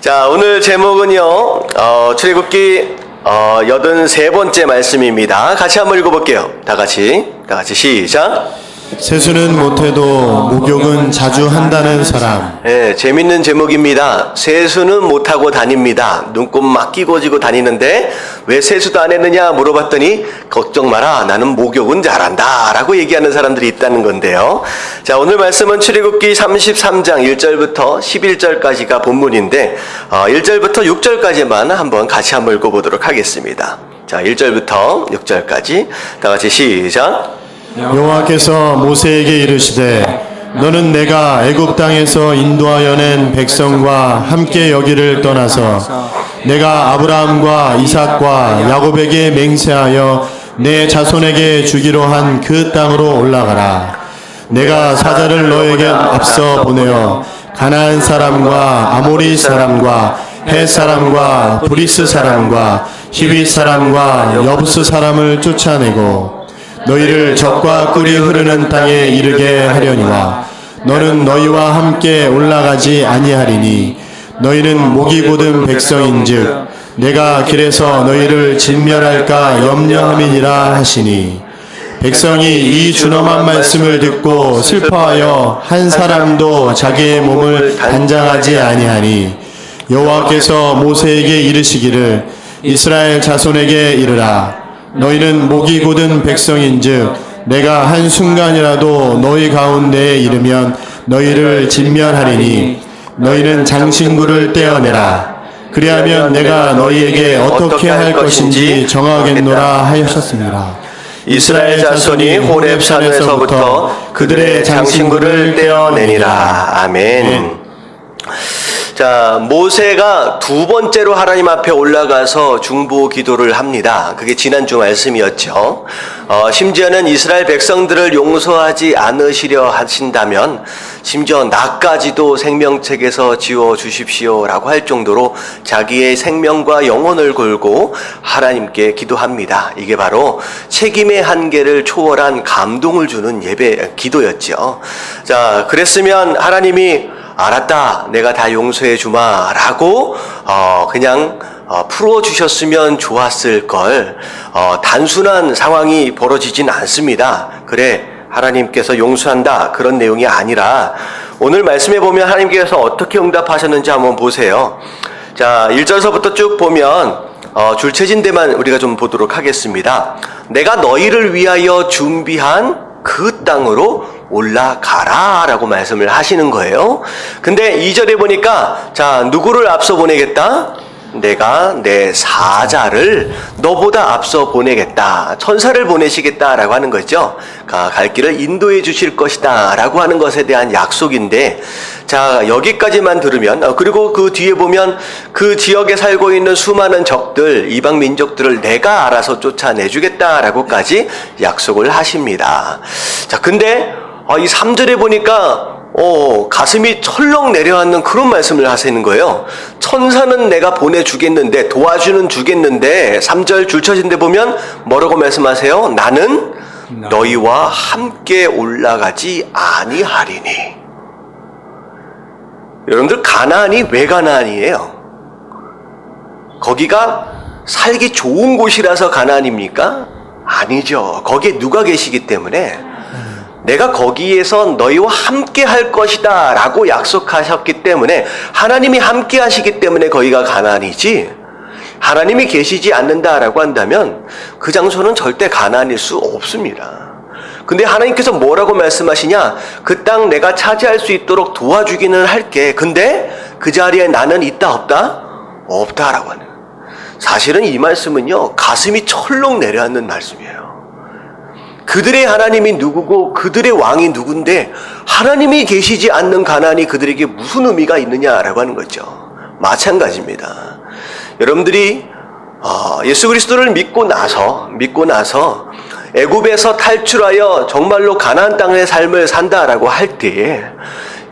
자, 오늘 제목은요, 출애굽기 83번째 말씀입니다. 같이 한번 읽어볼게요. 다 같이 시작. 세수는 못해도 목욕은 자주 한다는 사람. 예, 재밌는 제목입니다. 세수는 못하고 다닙니다. 눈곱 막 끼고 지고 다니는데 왜 세수도 안 했느냐 물어봤더니 걱정 마라, 나는 목욕은 잘한다 라고 얘기하는 사람들이 있다는 건데요. 자, 오늘 말씀은 출애굽기 33장 1절부터 11절까지가 본문인데 1절부터 6절까지만 같이 한번 읽어보도록 하겠습니다. 자, 1절부터 6절까지 다 같이 시작. 여호와께서 모세에게 이르시되 너는 내가 애굽 땅에서 인도하여 낸 백성과 함께 여기를 떠나서 내가 아브라함과 이삭과 야곱에게 맹세하여 내 자손에게 주기로 한 그 땅으로 올라가라. 내가 사자를 너에게 앞서 보내어 가나안 사람과 아모리 사람과 헷 사람과 브리스 사람과 히윗 사람과 여부스 사람을 쫓아내고 너희를 적과 꿀이 흐르는 땅에 이르게 하려니와 너는 너희와 함께 올라가지 아니하리니 너희는 목이 곧은 백성인즉 내가 길에서 너희를 진멸할까 염려함이니라 하시니 백성이 이 준엄한 말씀을 듣고 슬퍼하여 한 사람도 자기의 몸을 단장하지 아니하니 여호와께서 모세에게 이르시기를 이스라엘 자손에게 이르라. 너희는 목이 곧은 백성인즉 내가 한순간이라도 너희 가운데에 이르면 너희를 진멸하리니 너희는 장신구를 떼어내라. 그리하면 내가 너희에게 어떻게 할 것인지 정하겠노라 하셨습니다. 이스라엘 자손이 호렙산에서부터 그들의 장신구를 떼어내니라. 아멘. 자, 모세가 두 번째로 하나님 앞에 올라가서 중보 기도를 합니다. 그게 지난주 말씀이었죠. 심지어는 이스라엘 백성들을 용서하지 않으시려 하신다면 심지어 나까지도 생명책에서 지워 주십시오라고 할 정도로 자기의 생명과 영혼을 걸고 하나님께 기도합니다. 이게 바로 책임의 한계를 초월한 감동을 주는 기도였죠. 자, 그랬으면 하나님이 알았다, 내가 다 용서해 주마 라고 그냥 풀어주셨으면 좋았을 걸. 단순한 상황이 벌어지진 않습니다. 그래, 하나님께서 용서한다, 그런 내용이 아니라 오늘 말씀해 보면 하나님께서 어떻게 응답하셨는지 한번 보세요. 자, 1절서부터 쭉 보면 줄쳐진 데만 우리가 좀 보도록 하겠습니다. 내가 너희를 위하여 준비한 그 땅으로 올라가라 라고 말씀을 하시는 거예요. 근데 2절에 보니까 자, 누구를 앞서 보내겠다? 내가 내 사자를 너보다 앞서 보내겠다. 천사를 보내시겠다라고 하는 거죠. 갈 길을 인도해 주실 것이다 라고 하는 것에 대한 약속인데, 자, 여기까지만 들으면, 그리고 그 뒤에 보면 그 지역에 살고 있는 수많은 적들, 이방 민족들을 내가 알아서 쫓아내주겠다라고까지 약속을 하십니다. 자, 근데 이 3절에 보니까 가슴이 철렁 내려앉는 그런 말씀을 하시는 거예요. 천사는 내가 보내주겠는데, 도와주는 주겠는데, 3절 줄쳐진 데 보면 뭐라고 말씀하세요? 나는 너희와 함께 올라가지 아니하리니. 여러분들, 가나안이 왜 가나안이에요? 거기가 살기 좋은 곳이라서 가나안입니까? 아니죠. 거기에 누가 계시기 때문에 내가 거기에서 너희와 함께 할 것이다 라고 약속하셨기 때문에, 하나님이 함께 하시기 때문에 거기가 가나안이지, 하나님이 계시지 않는다라고 한다면 그 장소는 절대 가나안일 수 없습니다. 근데 하나님께서 뭐라고 말씀하시냐? 그 땅 내가 차지할 수 있도록 도와주기는 할게. 근데 그 자리에 나는 있다 없다? 없다라고 하는. 사실은 이 말씀은요, 가슴이 철렁 내려앉는 말씀이에요. 그들의 하나님이 누구고 그들의 왕이 누군데 하나님이 계시지 않는 가나안이 그들에게 무슨 의미가 있느냐라고 하는 거죠. 마찬가지입니다. 여러분들이 예수 그리스도를 믿고 나서 애굽에서 탈출하여 정말로 가나안 땅의 삶을 산다라고 할 때에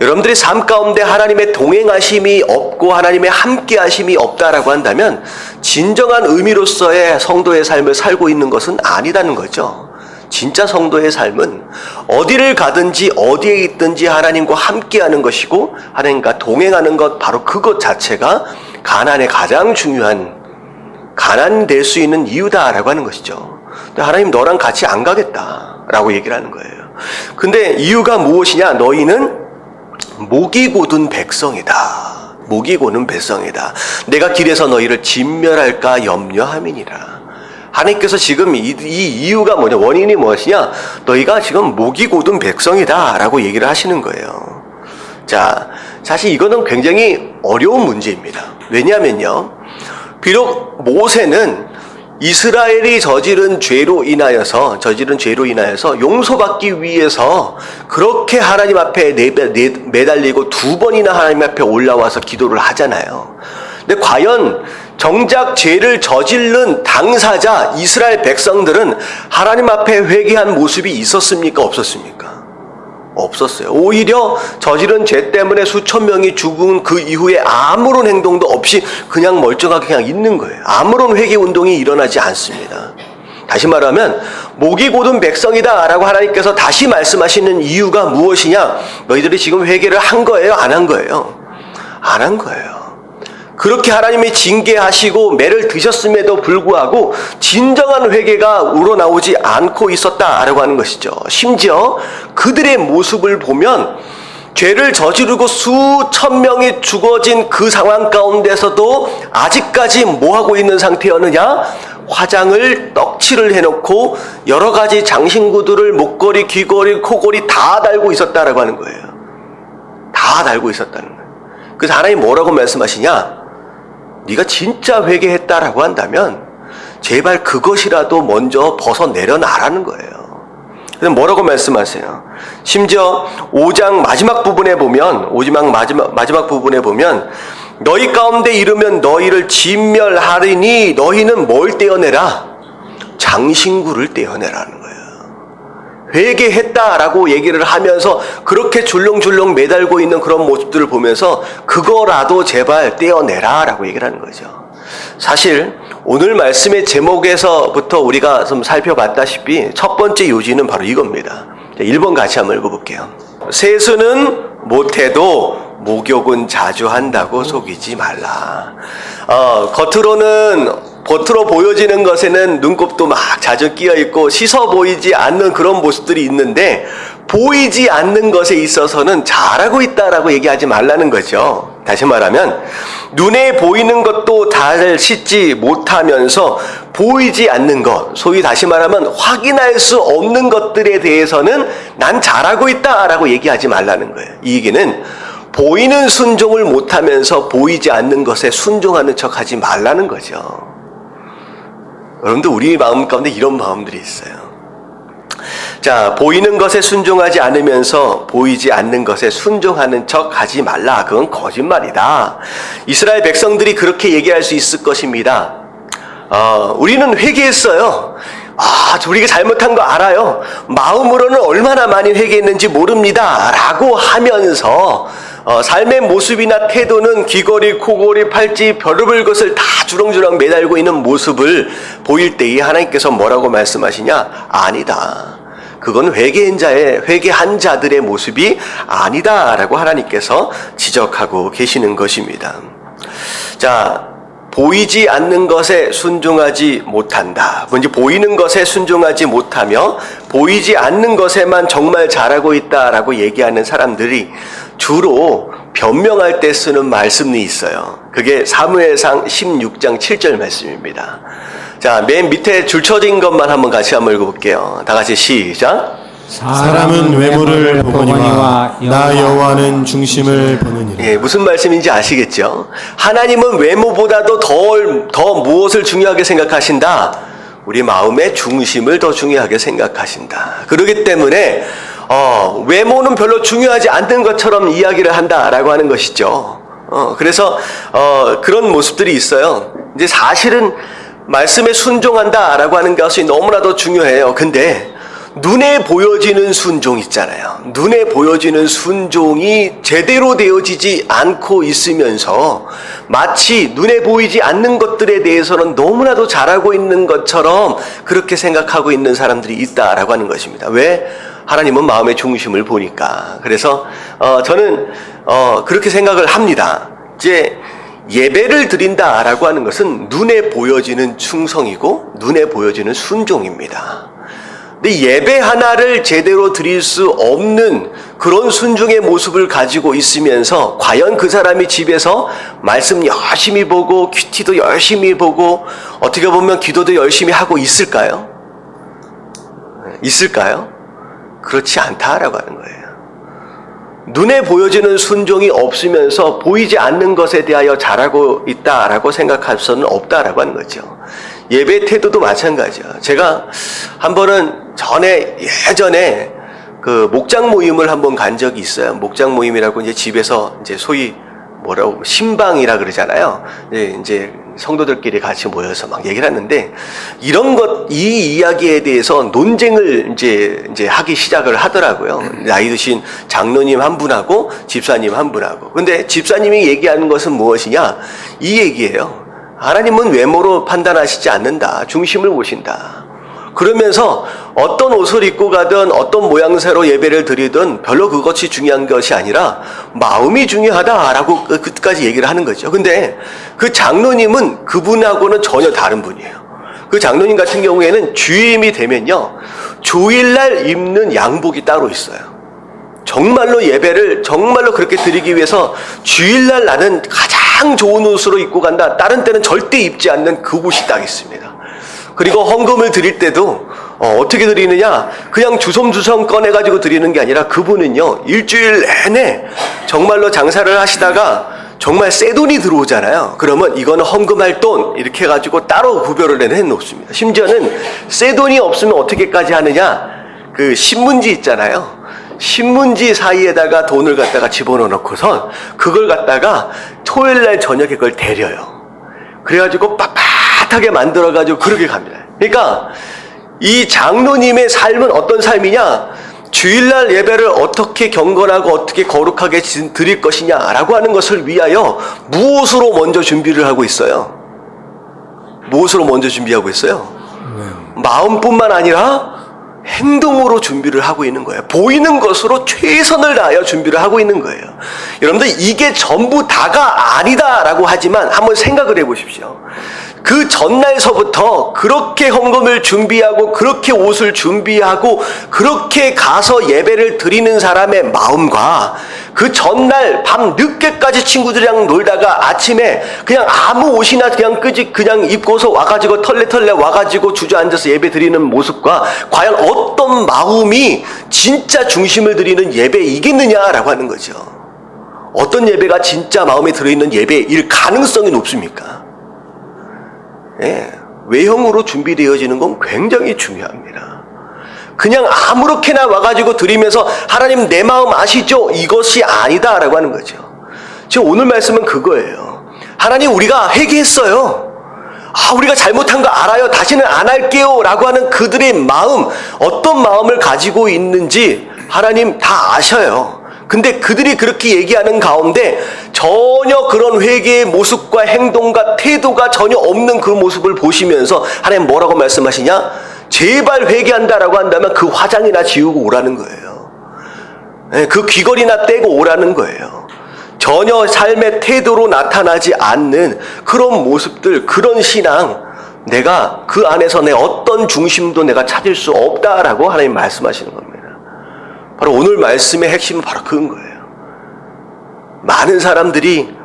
여러분들의 삶 가운데 하나님의 동행하심이 없고 하나님의 함께하심이 없다라고 한다면 진정한 의미로서의 성도의 삶을 살고 있는 것은 아니라는 거죠. 진짜 성도의 삶은 어디를 가든지 어디에 있든지 하나님과 함께하는 것이고 하나님과 동행하는 것, 바로 그것 자체가 가난의 가장 중요한, 가난될 수 있는 이유다라고 하는 것이죠. 근데 하나님 너랑 같이 안 가겠다라고 얘기를 하는 거예요. 근데 이유가 무엇이냐? 너희는 목이 곧은 백성이다. 목이 고는 백성이다. 내가 길에서 너희를 진멸할까 염려함이니라. 하나님께서 지금 이 이유가 뭐냐, 원인이 무엇이냐? 너희가 지금 목이 곧은 백성이다 라고 얘기를 하시는 거예요. 자, 사실 이거는 굉장히 어려운 문제입니다. 왜냐하면요, 비록 모세는 이스라엘이 저지른 죄로 인하여서 용서받기 위해서 그렇게 하나님 앞에 매달리고 2번이나 하나님 앞에 올라와서 기도를 하잖아요. 근데 과연 정작 죄를 저지른 당사자 이스라엘 백성들은 하나님 앞에 회개한 모습이 있었습니까? 없었습니까? 없었어요. 오히려 저지른 죄 때문에 수천 명이 죽은 그 이후에 아무런 행동도 없이 그냥 멀쩡하게 그냥 있는 거예요. 아무런 회개 운동이 일어나지 않습니다. 다시 말하면 목이 곧은 백성이다 라고 하나님께서 다시 말씀하시는 이유가 무엇이냐? 너희들이 지금 회개를 한 거예요? 안 한 거예요? 안 한 거예요. 그렇게 하나님이 징계하시고 매를 드셨음에도 불구하고 진정한 회개가 우러나오지 않고 있었다라고 하는 것이죠. 심지어 그들의 모습을 보면 죄를 저지르고 수천 명이 죽어진 그 상황 가운데서도 아직까지 뭐하고 있는 상태였느냐? 화장을 떡칠을 해놓고 여러 가지 장신구들을 목걸이, 귀걸이, 코걸이 다 달고 있었다라고 하는 거예요. 다 달고 있었다는 거예요. 그래서 하나님 뭐라고 말씀하시냐? 네가 진짜 회개했다라고 한다면 제발 그것이라도 먼저 벗어내려놔라는 거예요. 그래서 뭐라고 말씀하세요? 심지어 5장 마지막 부분에 보면, 마지막 부분에 보면 너희 가운데 이르면 너희를 진멸하리니 너희는 뭘 떼어내라? 장신구를 떼어내라는 거예요. 회개했다라고 얘기를 하면서 그렇게 줄렁줄렁 매달고 있는 그런 모습들을 보면서 그거라도 제발 떼어내라 라고 얘기를 하는 거죠. 사실 오늘 말씀의 제목에서부터 우리가 좀 살펴봤다시피 첫 번째 요지는 바로 이겁니다. 1번 같이 한번 읽어볼게요. 세수는 못해도 목욕은 자주 한다고 속이지 말라. 겉으로 보여지는 것에는 눈곱도 막 자주 끼어있고 씻어 보이지 않는 그런 모습들이 있는데 보이지 않는 것에 있어서는 잘하고 있다라고 얘기하지 말라는 거죠. 다시 말하면 눈에 보이는 것도 잘 씻지 못하면서 보이지 않는 것, 소위 다시 말하면 확인할 수 없는 것들에 대해서는 난 잘하고 있다라고 얘기하지 말라는 거예요. 이 얘기는 보이는 순종을 못하면서 보이지 않는 것에 순종하는 척하지 말라는 거죠. 여러분들 우리 마음 가운데 이런 마음들이 있어요. 자, 보이는 것에 순종하지 않으면서 보이지 않는 것에 순종하는 척 하지 말라. 그건 거짓말이다. 이스라엘 백성들이 그렇게 얘기할 수 있을 것입니다. 우리는 회개했어요. 우리가 잘못한 거 알아요. 마음으로는 얼마나 많이 회개했는지 모릅니다. 라고 하면서 삶의 모습이나 태도는 귀걸이, 코걸이, 팔찌, 별의별 것을 다 주렁주렁 매달고 있는 모습을 보일 때에 하나님께서 뭐라고 말씀하시냐? 아니다. 그건 회개한 자들의 모습이 아니다라고 하나님께서 지적하고 계시는 것입니다. 자, 보이지 않는 것에 순종하지 못한다. 뭔지 보이는 것에 순종하지 못하며 보이지 않는 것에만 정말 잘하고 있다라고 얘기하는 사람들이 주로 변명할 때 쓰는 말씀이 있어요. 그게 사무엘상 16장 7절 말씀입니다. 자, 맨 밑에 줄쳐진 것만 같이 한번 읽어볼게요. 다 같이 시작. 사람은 외모를 보거니와 나 여호와는 중심을 보느니라. 예, 무슨 말씀인지 아시겠죠? 하나님은 외모보다도 더 무엇을 중요하게 생각하신다? 우리 마음의 중심을 더 중요하게 생각하신다. 그렇기 때문에 외모는 별로 중요하지 않는 것처럼 이야기를 한다라고 하는 것이죠. 그래서 그런 모습들이 있어요. 이제 사실은 말씀에 순종한다라고 하는 것이 너무나도 중요해요. 근데 눈에 보여지는 순종 있잖아요. 눈에 보여지는 순종이 제대로 되어지지 않고 있으면서 마치 눈에 보이지 않는 것들에 대해서는 너무나도 잘하고 있는 것처럼 그렇게 생각하고 있는 사람들이 있다라고 하는 것입니다. 왜? 하나님은 마음의 중심을 보니까. 그래서 저는 그렇게 생각을 합니다. 이제 예배를 드린다라고 하는 것은 눈에 보여지는 충성이고 눈에 보여지는 순종입니다. 근데 예배 하나를 제대로 드릴 수 없는 그런 순종의 모습을 가지고 있으면서 과연 그 사람이 집에서 말씀 열심히 보고 큐티도 열심히 보고 어떻게 보면 기도도 열심히 하고 있을까요? 있을까요? 그렇지 않다라고 하는 거예요. 눈에 보여지는 순종이 없으면서 보이지 않는 것에 대하여 잘하고 있다라고 생각할 수는 없다라고 하는 거죠. 예배 태도도 마찬가지예요. 제가 한 번은 예전에 그 목장 모임을 한번 간 적이 있어요. 목장 모임이라고 이제 집에서 이제 소위 신방이라 그러잖아요. 이제 성도들끼리 같이 모여서 막 얘기를 하는데 이 이야기에 대해서 논쟁을 이제 하기 시작을 하더라고요. 나이 드신 장로님 한 분하고 집사님 한 분하고. 근데 집사님이 얘기하는 것은 무엇이냐? 이 얘기예요. 하나님은 외모로 판단하시지 않는다. 중심을 보신다. 그러면서 어떤 옷을 입고 가든 어떤 모양새로 예배를 드리든 별로 그것이 중요한 것이 아니라 마음이 중요하다라고 끝까지 얘기를 하는 거죠. 근데 그 장로님은 그분하고는 전혀 다른 분이에요. 그 장로님 같은 경우에는 주임이 되면요, 주일날 입는 양복이 따로 있어요. 정말로 예배를 정말로 그렇게 드리기 위해서 주일날 나는 가장 좋은 옷으로 입고 간다. 다른 때는 절대 입지 않는 그 옷이 딱 있습니다. 그리고 헌금을 드릴 때도 어떻게 드리느냐, 그냥 주섬주섬 꺼내가지고 드리는 게 아니라 그분은요, 일주일 내내 정말로 장사를 하시다가 정말 새 돈이 들어오잖아요. 그러면 이거는 헌금할 돈 이렇게 해가지고 따로 구별을 해놓습니다. 심지어는 새 돈이 없으면 어떻게까지 하느냐, 그 신문지 있잖아요. 신문지 사이에다가 돈을 갖다가 집어넣어 놓고선 그걸 갖다가 토요일날 저녁에 그걸 데려요. 그래가지고 빳빳하게 만들어가지고 그렇게 갑니다. 그러니까 이 장로님의 삶은 어떤 삶이냐, 주일날 예배를 어떻게 경건하고 어떻게 거룩하게 드릴 것이냐라고 하는 것을 위하여 무엇으로 먼저 준비를 하고 있어요? 무엇으로 먼저 준비하고 있어요? 마음뿐만 아니라 행동으로 준비를 하고 있는 거예요. 보이는 것으로 최선을 다하여 준비를 하고 있는 거예요. 여러분들, 이게 전부 다가 아니다라고 하지만 한번 생각을 해보십시오. 그 전날서부터 그렇게 헌금을 준비하고 그렇게 옷을 준비하고 그렇게 가서 예배를 드리는 사람의 마음과 그 전날 밤 늦게까지 친구들이랑 놀다가 아침에 그냥 아무 옷이나 그냥 입고서 와가지고 털레 와가지고 주저앉아서 예배 드리는 모습과 과연 어떤 마음이 진짜 중심을 드리는 예배이겠느냐라고 하는 거죠. 어떤 예배가 진짜 마음에 들어있는 예배일 가능성이 높습니까? 예, 외형으로 준비되어지는 건 굉장히 중요합니다. 그냥 아무렇게나 와가지고 드리면서 하나님 내 마음 아시죠? 이것이 아니다라고 하는 거죠. 지금 오늘 말씀은 그거예요. 하나님, 우리가 회개했어요. 우리가 잘못한 거 알아요. 다시는 안 할게요 라고 하는 그들의 마음, 어떤 마음을 가지고 있는지 하나님 다 아셔요. 근데 그들이 그렇게 얘기하는 가운데 전혀 그런 회개의 모습과 행동과 태도가 전혀 없는 그 모습을 보시면서 하나님 뭐라고 말씀하시냐? 제발 회개한다라고 한다면 그 화장이나 지우고 오라는 거예요. 그 귀걸이나 떼고 오라는 거예요. 전혀 삶의 태도로 나타나지 않는 그런 모습들, 그런 신앙, 내가 그 안에서 내 어떤 중심도 내가 찾을 수 없다라고 하나님 말씀하시는 겁니다. 바로 오늘 말씀의 핵심은 바로 그런 거예요. 많은 사람들이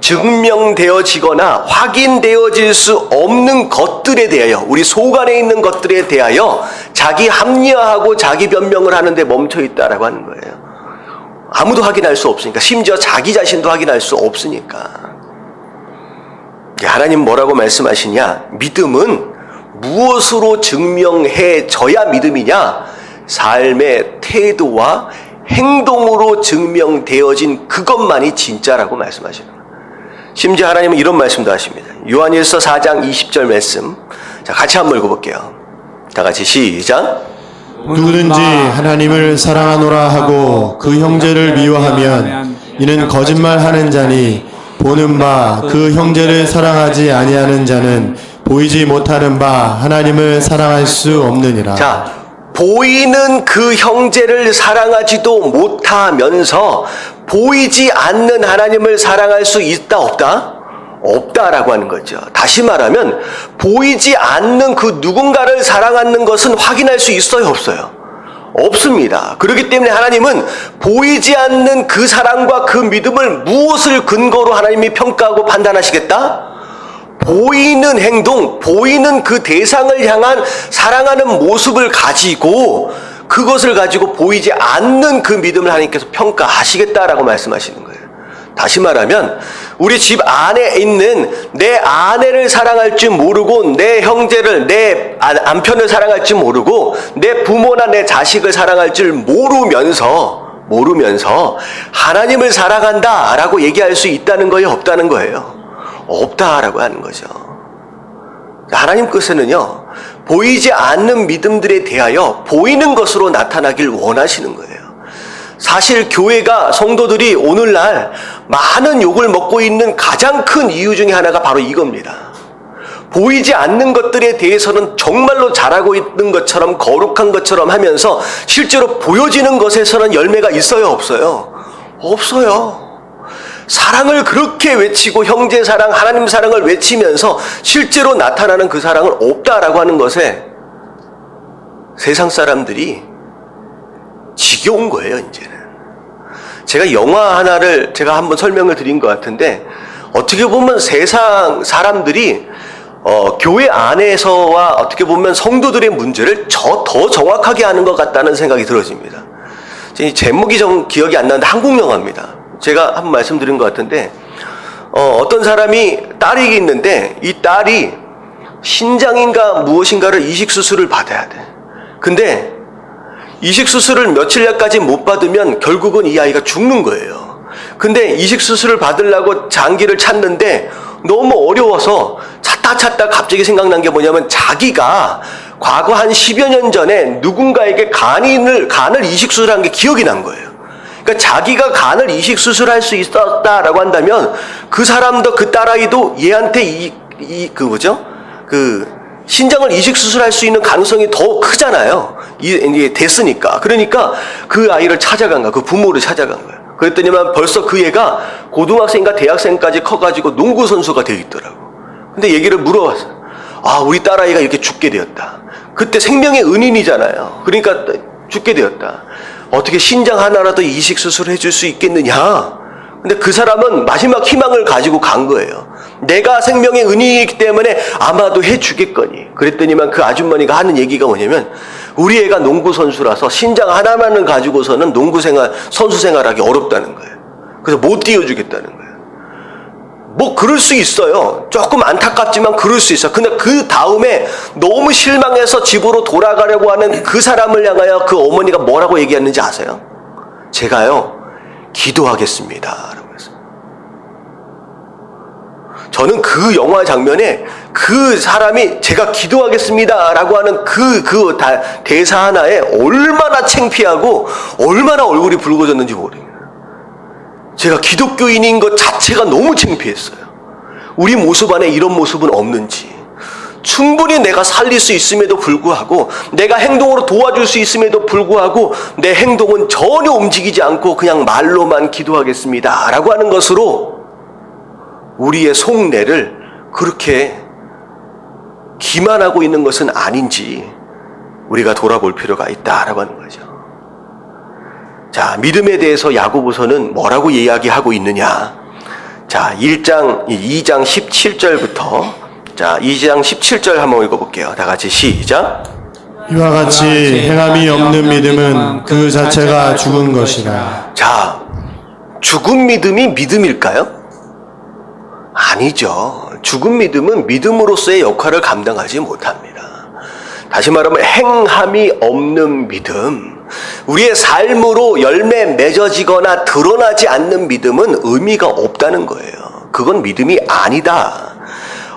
증명되어지거나 확인되어질 수 없는 것들에 대하여, 우리 속 안에 있는 것들에 대하여 자기 합리화하고 자기 변명을 하는데 멈춰 있다라고 하는 거예요. 아무도 확인할 수 없으니까, 심지어 자기 자신도 확인할 수 없으니까. 하나님 뭐라고 말씀하시냐? 믿음은 무엇으로 증명해져야 믿음이냐? 삶의 태도와 행동으로 증명되어진 그것만이 진짜라고 말씀하시는 거예요. 심지어 하나님은 이런 말씀도 하십니다. 요한일서 4장 20절 말씀. 자, 같이 한번 읽어볼게요. 다 같이 시작. 누구든지 하나님을 사랑하노라 하고 그 형제를 미워하면 이는 거짓말하는 자니 보는 바 그 형제를 사랑하지 아니하는 자는 보이지 못하는 바 하나님을 사랑할 수 없느니라. 자, 보이는 그 형제를 사랑하지도 못하면서 보이지 않는 하나님을 사랑할 수 있다 없다? 없다라고 하는 거죠. 다시 말하면 보이지 않는 그 누군가를 사랑하는 것은 확인할 수 있어요 없어요? 없습니다. 그렇기 때문에 하나님은 보이지 않는 그 사랑과 그 믿음을 무엇을 근거로 하나님이 평가하고 판단하시겠다? 보이는 행동, 보이는 그 대상을 향한 사랑하는 모습을 가지고 그것을 가지고 보이지 않는 그 믿음을 하나님께서 평가하시겠다라고 말씀하시는 거예요. 다시 말하면 우리 집 안에 있는 내 아내를 사랑할 줄 모르고 내 형제를, 내 남편을 사랑할 줄 모르고 내 부모나 내 자식을 사랑할 줄 모르면서 하나님을 사랑한다라고 얘기할 수 있다는 거예요 없다는 거예요? 없다라고 하는 거죠. 하나님 끝에는요, 보이지 않는 믿음들에 대하여 보이는 것으로 나타나길 원하시는 거예요. 사실 교회가, 성도들이 오늘날 많은 욕을 먹고 있는 가장 큰 이유 중에 하나가 바로 이겁니다. 보이지 않는 것들에 대해서는 정말로 잘하고 있는 것처럼, 거룩한 것처럼 하면서 실제로 보여지는 것에서는 열매가 있어요 없어요? 없어요. 사랑을 그렇게 외치고 형제 사랑, 하나님 사랑을 외치면서 실제로 나타나는 그 사랑은 없다라고 하는 것에 세상 사람들이 지겨운 거예요 이제는. 제가 영화 하나를 제가 한번 설명을 드린 것 같은데, 어떻게 보면 세상 사람들이 교회 안에서와 어떻게 보면 성도들의 문제를 더 정확하게 아는 것 같다는 생각이 들어집니다. 제목이 기억이 안 나는데 한국 영화입니다. 제가 한번 말씀드린 것 같은데, 어떤 사람이 딸이 있는데 이 딸이 신장인가 무엇인가를 이식수술을 받아야 돼. 근데 이식수술을 며칠날까지 못 받으면 결국은 이 아이가 죽는 거예요. 근데 이식수술을 받으려고 장기를 찾는데 너무 어려워서 찾다 갑자기 생각난 게 뭐냐면, 자기가 과거 한 10여 년 전에 누군가에게 간을 이식수술한 게 기억이 난 거예요. 그러니까 자기가 간을 이식수술할 수 있었다라고 한다면 그 사람도, 그 딸아이도 얘한테 신장을 이식수술할 수 있는 가능성이 더 크잖아요. 이게 됐으니까. 그러니까 그 아이를 찾아간 거야. 그 부모를 찾아간 거야. 그랬더니만 벌써 그 애가 고등학생인가 대학생까지 커가지고 농구선수가 되어 있더라고. 근데 얘기를 물어봤어요. 아, 우리 딸아이가 이렇게 죽게 되었다. 그때 생명의 은인이잖아요. 그러니까 죽게 되었다. 어떻게 신장 하나라도 이식수술을 해줄 수 있겠느냐? 근데 그 사람은 마지막 희망을 가지고 간 거예요. 내가 생명의 은인이기 때문에 아마도 해주겠거니. 그랬더니만 그 아주머니가 하는 얘기가 뭐냐면, 우리 애가 농구선수라서 신장 하나만을 가지고서는 선수 생활하기 어렵다는 거예요. 그래서 못 띄워주겠다는 거예요. 뭐 그럴 수 있어요. 조금 안타깝지만 그럴 수 있어요. 근데 그 다음에 너무 실망해서 집으로 돌아가려고 하는 그 사람을 향하여 그 어머니가 뭐라고 얘기했는지 아세요? 제가요, 기도하겠습니다 라고 했어요. 저는 그 영화 장면에 그 사람이 제가 기도하겠습니다 라고 하는 그 대사 하나에 얼마나 창피하고 얼마나 얼굴이 붉어졌는지 모릅니다. 제가 기독교인인 것 자체가 너무 창피했어요. 우리 모습 안에 이런 모습은 없는지, 충분히 내가 살릴 수 있음에도 불구하고, 내가 행동으로 도와줄 수 있음에도 불구하고 내 행동은 전혀 움직이지 않고 그냥 말로만 기도하겠습니다 라고 하는 것으로 우리의 속내를 그렇게 기만하고 있는 것은 아닌지 우리가 돌아볼 필요가 있다라고 하는 거죠. 자, 믿음에 대해서 야고보서는 뭐라고 이야기하고 있느냐? 자, 2장 17절부터, 자, 2장 17절 한번 읽어볼게요. 다 같이 시작. 이와 같이 행함이 없는 믿음은 그 자체가 죽은 것이라. 자, 죽은 믿음이 믿음일까요? 아니죠. 죽은 믿음은 믿음으로서의 역할을 감당하지 못합니다. 다시 말하면 행함이 없는 믿음, 우리의 삶으로 열매 맺어지거나 드러나지 않는 믿음은 의미가 없다는 거예요. 그건 믿음이 아니다.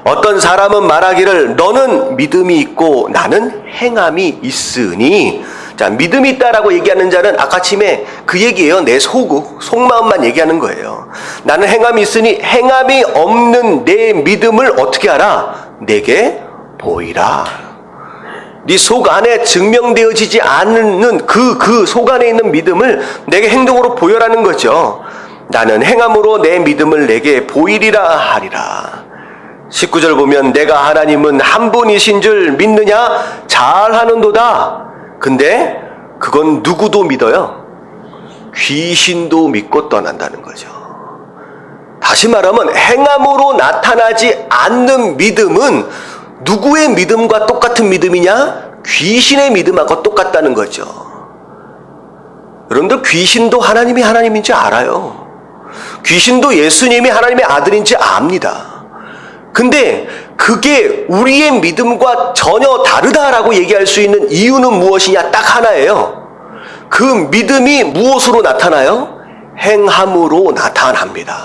어떤 사람은 말하기를 너는 믿음이 있고 나는 행함이 있으니, 자, 자, 믿음이 있다라고 얘기하는 자는 아까 아침에 그 얘기예요. 내 속마음만 얘기하는 거예요. 나는 행함이 있으니 행함이 없는 내 믿음을 어떻게 하라? 내게 보이라. 네 속 안에 증명되어지지 않는 그 속 안에 있는 믿음을 내게 행동으로 보여라는 거죠. 나는 행함으로 내 믿음을 내게 보이리라 하리라. 19절 보면 내가 하나님은 한 분이신 줄 믿느냐? 잘하는도다. 근데 그건 누구도 믿어요? 귀신도 믿고 떠난다는 거죠. 다시 말하면 행함으로 나타나지 않는 믿음은 누구의 믿음과 똑같은 믿음이냐? 귀신의 믿음하고 똑같다는 거죠. 여러분들 귀신도 하나님이 하나님인지 알아요. 귀신도 예수님이 하나님의 아들인지 압니다. 근데 그게 우리의 믿음과 전혀 다르다라고 얘기할 수 있는 이유는 무엇이냐? 딱 하나예요. 그 믿음이 무엇으로 나타나요? 행함으로 나타납니다.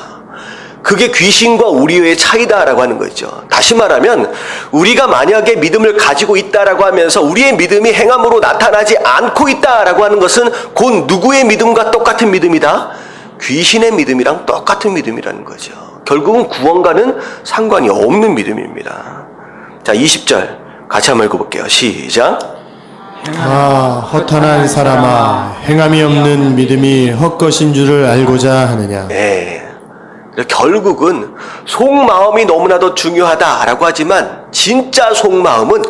그게 귀신과 우리의 차이다라고 하는 거죠. 다시 말하면 우리가 만약에 믿음을 가지고 있다라고 하면서 우리의 믿음이 행함으로 나타나지 않고 있다라고 하는 것은 곧 누구의 믿음과 똑같은 믿음이다? 귀신의 믿음이랑 똑같은 믿음이라는 거죠. 결국은 구원과는 상관이 없는 믿음입니다. 자, 20절 같이 한번 읽어볼게요. 시작. 허탄한 사람아, 행함이 없는 믿음이 헛것인 줄을 알고자 하느냐. 네. 결국은 속마음이 너무나도 중요하다라고 하지만 진짜 속마음은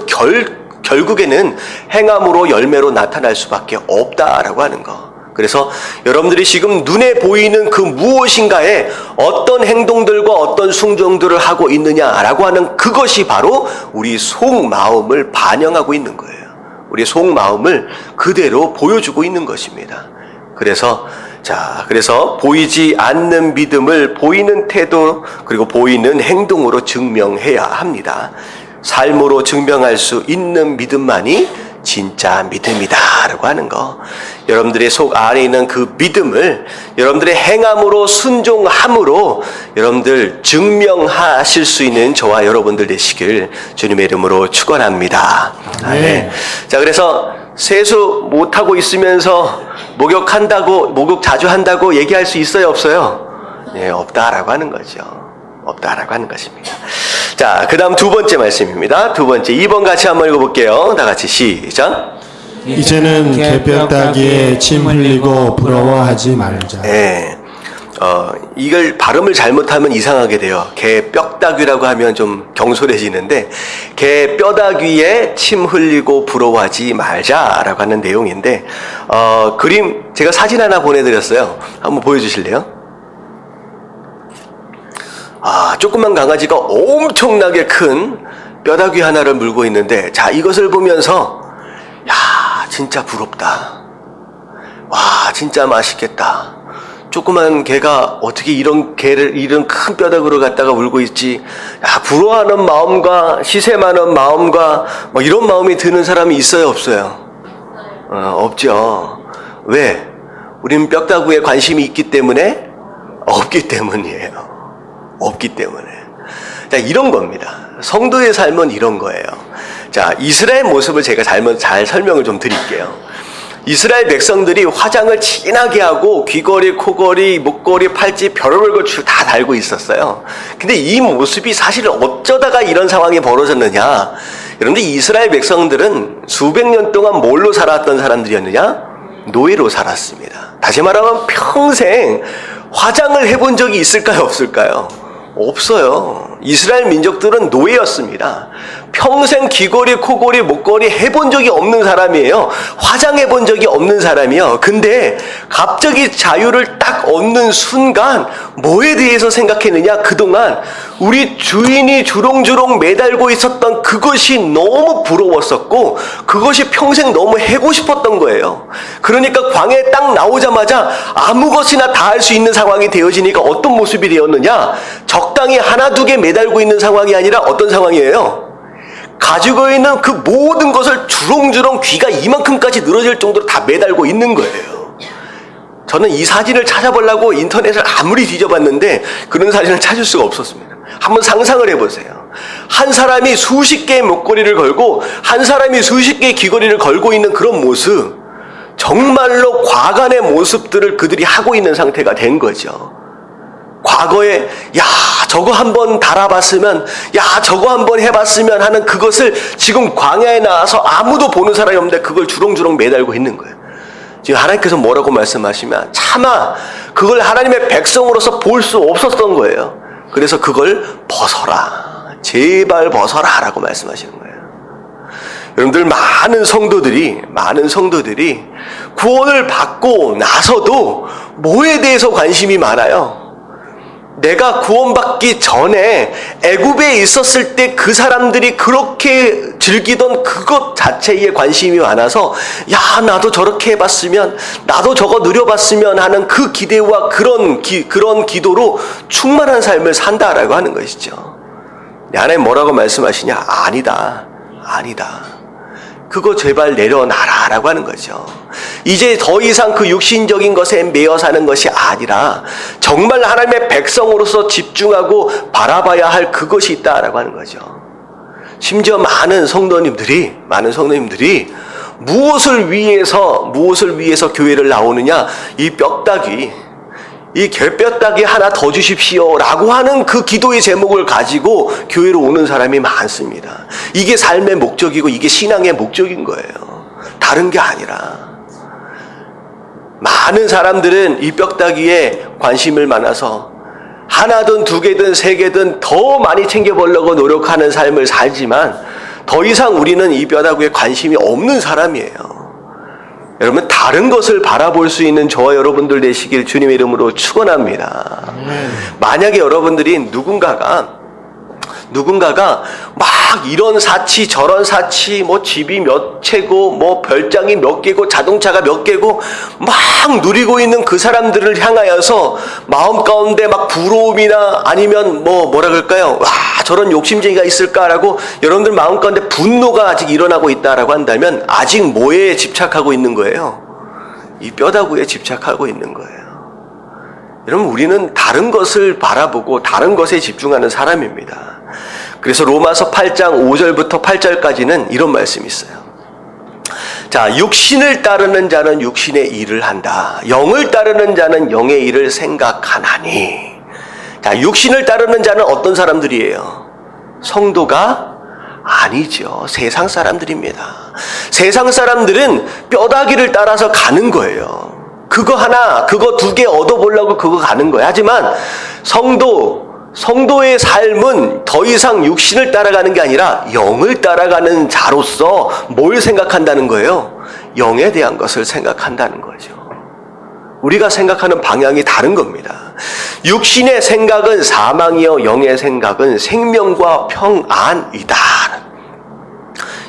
결국에는 행함으로 열매로 나타날 수밖에 없다라고 하는 거. 그래서 여러분들이 지금 눈에 보이는 그 무엇인가에 어떤 행동들과 어떤 순종들을 하고 있느냐라고 하는 그것이 바로 우리 속마음을 반영하고 있는 거예요. 우리 속마음을 그대로 보여주고 있는 것입니다. 그래서 보이지 않는 믿음을 보이는 태도 그리고 보이는 행동으로 증명해야 합니다. 삶으로 증명할 수 있는 믿음만이 진짜 믿음이다 라고 하는 거. 여러분들의 속 안에 있는 그 믿음을 여러분들의 행함으로 순종함으로 여러분들 증명하실 수 있는 저와 여러분들 되시길 주님의 이름으로 축원합니다. 네. 자, 그래서 세수 못하고 있으면서 목욕 자주 한다고 얘기할 수 있어요, 없어요? 네, 없다라고 하는 거죠. 없다라고 하는 것입니다. 자, 그 다음 두 번째 말씀입니다. 두 번째, 2번 같이 한번 읽어볼게요. 다 같이 시작. 이제는 개뼈 따기에 침 흘리고 부러워하지 말자. 네. 이걸 발음을 잘못하면 이상하게 돼요. 개 뼈다귀라고 하면 좀 경솔해지는데, 개 뼈다귀에 침 흘리고 부러워하지 말자라고 하는 내용인데, 그림, 제가 사진 하나 보내드렸어요. 한번 보여주실래요? 조그만 강아지가 엄청나게 큰 뼈다귀 하나를 물고 있는데, 자, 이것을 보면서, 야, 진짜 부럽다. 와, 진짜 맛있겠다. 조그만 개가 어떻게 이런 큰 뼈다귀를 갖다가 물고 있지? 야, 부러워하는 마음과 시샘하는 마음과 뭐 이런 마음이 드는 사람이 있어요, 없어요? 없죠. 왜? 우리는 뼈다귀에 관심이 있기 때문에? 없기 때문이에요. 없기 때문에. 자, 이런 겁니다. 성도의 삶은 이런 거예요. 자, 이스라엘 모습을 제가 잘 설명을 좀 드릴게요. 이스라엘 백성들이 화장을 진하게 하고 귀걸이, 코걸이, 목걸이, 팔찌, 별의별 걸 다 달고 있었어요. 근데 이 모습이 사실 어쩌다가 이런 상황이 벌어졌느냐? 여러분들, 이스라엘 백성들은 수백 년 동안 뭘로 살았던 사람들이었느냐? 노예로 살았습니다. 다시 말하면 평생 화장을 해본 적이 있을까요, 없을까요? 없어요. 이스라엘 민족들은 노예였습니다. 평생 귀걸이, 코걸이, 목걸이 해본 적이 없는 사람이에요. 화장해 본 적이 없는 사람이요. 근데 갑자기 자유를 딱 얻는 순간 뭐에 대해서 생각했느냐? 그동안 우리 주인이 주렁주렁 매달고 있었던 그것이 너무 부러웠었고 그것이 평생 너무 해고 싶었던 거예요. 그러니까 광야에 딱 나오자마자 아무것이나 다 할 수 있는 상황이 되어지니까 어떤 모습이 되었느냐? 적당히 하나 두 개 매달고 있는 상황이 아니라 어떤 상황이에요? 가지고 있는 그 모든 것을 주렁주렁 귀가 이만큼까지 늘어질 정도로 다 매달고 있는 거예요. 저는 이 사진을 찾아보려고 인터넷을 아무리 뒤져봤는데 그런 사진을 찾을 수가 없었습니다. 한번 상상을 해보세요. 한 사람이 수십 개의 목걸이를 걸고 한 사람이 수십 개의 귀걸이를 걸고 있는 그런 모습. 정말로 과간의 모습들을 그들이 하고 있는 상태가 된 거죠. 과거에 야 저거 한번 달아봤으면, 야 저거 한번 해봤으면 하는 그것을 지금 광야에 나와서 아무도 보는 사람이 없는데 그걸 주렁주렁 매달고 있는 거예요. 지금 하나님께서 뭐라고 말씀하시면 차마 그걸 하나님의 백성으로서 볼 수 없었던 거예요. 그래서 그걸 벗어라, 제발 벗어라 라고 말씀하시는 거예요. 여러분들, 많은 성도들이 구원을 받고 나서도 뭐에 대해서 관심이 많아요? 내가 구원받기 전에 애굽에 있었을 때 그 사람들이 그렇게 즐기던 그것 자체에 관심이 많아서, 야 나도 저렇게 해봤으면, 나도 저거 누려봤으면 하는 그 기대와 그런 기도로 충만한 삶을 산다라고 하는 것이죠. 하나님 뭐라고 말씀하시냐? 아니다. 그거 제발 내려놔라 라고 하는 거죠. 이제 더 이상 그 육신적인 것에 매여 사는 것이 아니라 정말 하나님의 백성으로서 집중하고 바라봐야 할 그것이 있다라고 하는 거죠. 심지어 많은 성도님들이 무엇을 위해서 교회를 나오느냐? 이 개뼈다귀 하나 더 주십시오 라고 하는 그 기도의 제목을 가지고 교회로 오는 사람이 많습니다. 이게 삶의 목적이고 이게 신앙의 목적인 거예요. 다른 게 아니라. 많은 사람들은 이 뼈다귀에 관심을 많아서 하나든 두 개든 세 개든 더 많이 챙겨보려고 노력하는 삶을 살지만, 더 이상 우리는 이 뼈다귀에 관심이 없는 사람이에요. 여러분, 다른 것을 바라볼 수 있는 저와 여러분들 되시길 주님의 이름으로 축원합니다. 만약에 여러분들이 누군가가 막 이런 사치 저런 사치, 뭐 집이 몇 채고 뭐 별장이 몇 개고 자동차가 몇 개고 막 누리고 있는 그 사람들을 향하여서 마음 가운데 막 부러움이나 아니면 뭐라 그럴까요? 와 저런 욕심쟁이가 있을까라고 여러분들 마음 가운데 분노가 아직 일어나고 있다라고 한다면 아직 뭐에 집착하고 있는 거예요? 이 뼈다귀에 집착하고 있는 거예요. 여러분, 우리는 다른 것을 바라보고 다른 것에 집중하는 사람입니다. 그래서 로마서 8장 5절부터 8절까지는 이런 말씀이 있어요. 자, 육신을 따르는 자는 육신의 일을 한다. 영을 따르는 자는 영의 일을 생각하나니. 자, 육신을 따르는 자는 어떤 사람들이에요? 성도가 아니죠. 세상 사람들입니다. 세상 사람들은 뼈다귀를 따라서 가는 거예요. 그거 두 개 얻어보려고 그거 가는 거예요. 하지만 성도의 삶은 더 이상 육신을 따라가는 게 아니라 영을 따라가는 자로서 뭘 생각한다는 거예요? 영에 대한 것을 생각한다는 거죠. 우리가 생각하는 방향이 다른 겁니다. 육신의 생각은 사망이요 영의 생각은 생명과 평안이다.